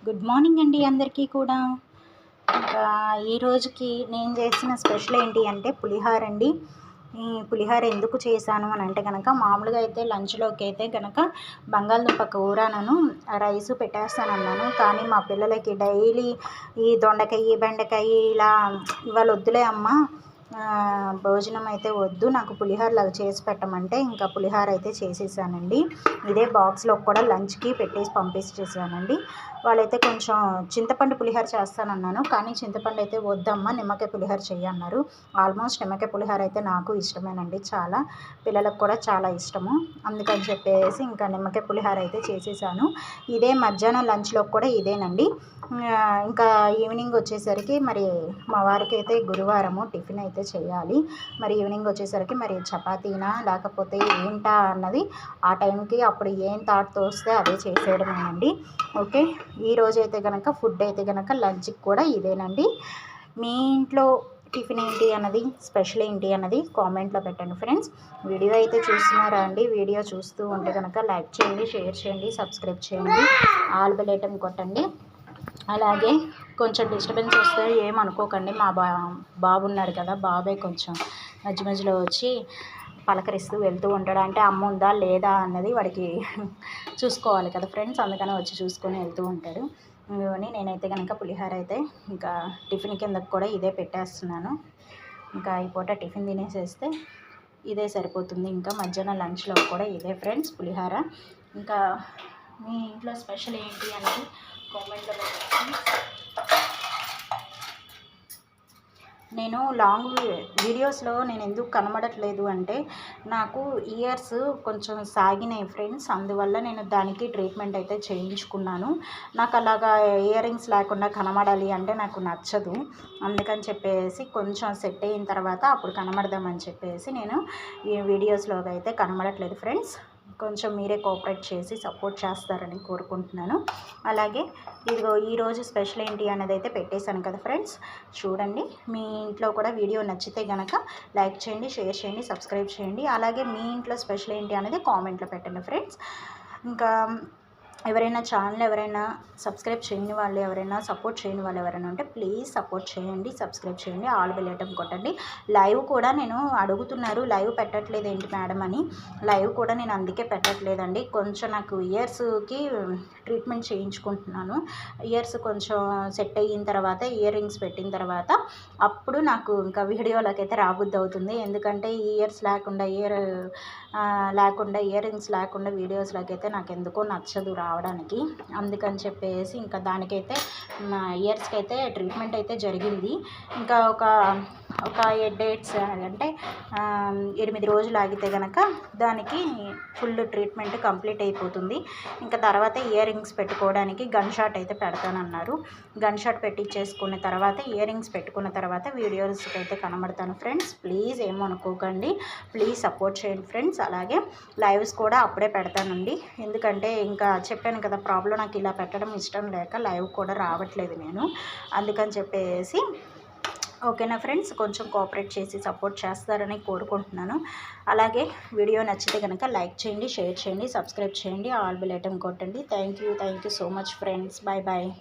Good morning అండి అందరికీ కూడా. ఇంకా ఈ రోజుకి నేను చేసిన స్పెషల్ ఏంటి అంటే పులిహోర అండి. ఈ పులిహోర ఎందుకు చేశాను అని అంటే కనుక, మామూలుగా అయితే లంచ్లోకి అయితే కనుక బంగాళదుంప కూరను రైసు పెట్టేస్తానన్నాను. కానీ మా పిల్లలకి డైలీ ఈ దొండకాయ బెండకాయ ఇలా ఇవాళ వద్దులే అమ్మ, భోజనం అయితే వద్దు, నాకు పులిహోరలాగా చేసి పెట్టమంటే ఇంకా పులిహోర అయితే చేసేసానండి. ఇదే బాక్స్లో కూడా లంచ్కి పెట్టేసి పంపించేసానండి. వాళ్ళైతే కొంచెం చింతపండు పులిహోర చేస్తానన్నాను, కానీ చింతపండు అయితే వద్దమ్మా, నిమ్మకాయ పులిహోర చెయ్యన్నారు. ఆల్మోస్ట్ నిమ్మకాయ పులిహోర అయితే నాకు ఇష్టమేనండి, చాలా పిల్లలకు కూడా చాలా ఇష్టము. అందుకని చెప్పేసి ఇంకా నిమ్మకాయ పులిహోర అయితే చేసేసాను. ఇదే మధ్యాహ్నం లంచ్లో కూడా ఇదేనండి. ఇంకా ఈవినింగ్ వచ్చేసరికి మరి మా వారికి అయితే గురువారము టిఫిన్ అయితే చేయాలి. మరి ఈవినింగ్ వచ్చేసరికి మరి చపాతీనా లేకపోతే ఏంటా అన్నది ఆ టైంకి అప్పుడు ఏం థాట్తో వస్తే అదే చేసేయడమేనండి. ఓకే, ఈరోజైతే కనుక ఫుడ్ అయితే కనుక లంచ్కి కూడా ఇదేనండి. మీ ఇంట్లో టిఫిన్ ఏంటి అన్నది, స్పెషల్ ఏంటి అన్నది కామెంట్లో పెట్టండి ఫ్రెండ్స్. వీడియో అయితే చూస్తున్నారా అండి? వీడియో చూస్తూ ఉంటే కనుక లైక్ చేయండి, షేర్ చేయండి, సబ్స్క్రైబ్ చేయండి, ఆల్ బెల్ ఐకాన్ కొట్టండి. అలాగే కొంచెం డిస్టర్బెన్స్ వస్తే ఏమనుకోకండి, మా బాబు ఉన్నాడు కదా, బాబే కొంచెం మధ్య మధ్యలో వచ్చి పలకరిస్తూ వెళ్తూ ఉంటాడు. అంటే అమ్మ ఉందా లేదా అన్నది వాడికి చూసుకోవాలి కదా ఫ్రెండ్స్, అందుకని వచ్చి చూసుకొని వెళ్తూ ఉంటాడు. ఇవన్నీ నేనైతే కనుక పులిహోర అయితే ఇంకా టిఫిన్ కిందకు కూడా ఇదే పెట్టేస్తున్నాను. ఇంకా ఈ పూట టిఫిన్ తినేసేస్తే ఇదే సరిపోతుంది. ఇంకా మధ్యాహ్నం లంచ్లో కూడా ఇదే ఫ్రెండ్స్ పులిహోర. ఇంకా మీ ఇంట్లో స్పెషల్ ఏంటి అనేది కామెంట్లో పెట్టండి. నేను లాంగ్ వీడియోస్లో నేను ఎందుకు కనబడట్లేదు అంటే, నాకు ఇయర్స్ కొంచెం సాగినాయి ఫ్రెండ్స్, అందువల్ల నేను దానికి ట్రీట్మెంట్ అయితే చేయించుకున్నాను. నాకు అలాగా ఇయర్ రింగ్స్ లేకుండా కనబడాలి అంటే నాకు నచ్చదు. అందుకని చెప్పేసి కొంచెం సెట్ అయిన తర్వాత అప్పుడు కనబడదామని చెప్పేసి నేను ఈ వీడియోస్లోకి అయితే కనబడట్లేదు ఫ్రెండ్స్. కొంచెం మీరే కోఆపరేట్ చేసి సపోర్ట్ చేస్తారని కోరుకుంటున్నాను. అలాగే ఇదిగో ఈరోజు స్పెషల్ ఏంటి అనేది అయితే పెట్టేశాను కదా ఫ్రెండ్స్, చూడండి. మీ ఇంట్లో కూడా వీడియో నచ్చితే కనుక లైక్ చేయండి, షేర్ చేయండి, సబ్స్క్రైబ్ చేయండి. అలాగే మీ ఇంట్లో స్పెషల్ ఏంటి అనేది కామెంట్లో పెట్టండి ఫ్రెండ్స్. ఇంకా ఎవరైనా ఛానల్ ఎవరైనా సబ్స్క్రైబ్ చేయని వాళ్ళు, ఎవరైనా సపోర్ట్ చేయని వాళ్ళు ఎవరైనా ఉంటే ప్లీజ్ సపోర్ట్ చేయండి, సబ్స్క్రైబ్ చేయండి, ఆల్ బెల్ ఐకాన్ కొట్టండి. లైవ్ కూడా నేను అడుగుతున్నారు, లైవ్ పెట్టట్లేదు ఏంటి మేడం అని. లైవ్ కూడా నేను అందుకే పెట్టట్లేదండి. కొంచెం నాకు ఇయర్స్కి ట్రీట్మెంట్ చేయించుకుంటున్నాను. ఇయర్స్ కొంచెం సెట్ అయిన తర్వాత, ఇయర్ రింగ్స్ పెట్టిన తర్వాత అప్పుడు నాకు ఇంకా వీడియోలోకి అయితే రాబుద్ది అవుతుంది. ఎందుకంటే ఇయర్స్ లేకుండా ఇయర్ రింగ్స్ లేకుండా వీడియోస్లోకి అయితే నాకు ఎందుకో నచ్చదు రావడానికి. అందుకని చెప్పేసి ఇంకా దానికైతే ఇయర్స్కి అయితే ట్రీట్మెంట్ అయితే జరిగింది. ఇంకా ఒక 8 డేట్స్ అంటే 8 రోజులు ఆగితే కనుక దానికి ఫుల్ ట్రీట్మెంట్ కంప్లీట్ అయిపోతుంది. ఇంకా తర్వాత ఇయర్ రింగ్స్ పెట్టుకోవడానికి గన్ షాట్ అయితే పెడతానన్నారు. గన్ షాట్ పెట్టించేసుకున్న తర్వాత ఇయర్ రింగ్స్ పెట్టుకున్న తర్వాత వీడియోస్కి అయితే కనబడతాను ఫ్రెండ్స్. ప్లీజ్ ఏమనుకోకండి, ప్లీజ్ సపోర్ట్ చేయండి ఫ్రెండ్స్. అలాగే లైవ్స్ కూడా అప్పుడే పెడతానండి. ఎందుకంటే ఇంకా చెప్పాను కదా, ప్రాబ్లం నాకు ఇలా పెట్టడం ఇష్టం లేక లైవ్ కూడా రావట్లేదు నేను. అందుకని చెప్పేసి ఓకేనా ఫ్రెండ్స్, కొంచెం కోఆపరేట్ చేసి సపోర్ట్ చేస్తారని కోరుకుంటున్నాను. అలాగే వీడియో నచ్చితే కనుక లైక్ చేయండి, షేర్ చేయండి, సబ్స్క్రైబ్ చేయండి, ఆల్ బెల్ ఐకాన్ కొట్టండి. Thank you so much friends. Bye bye.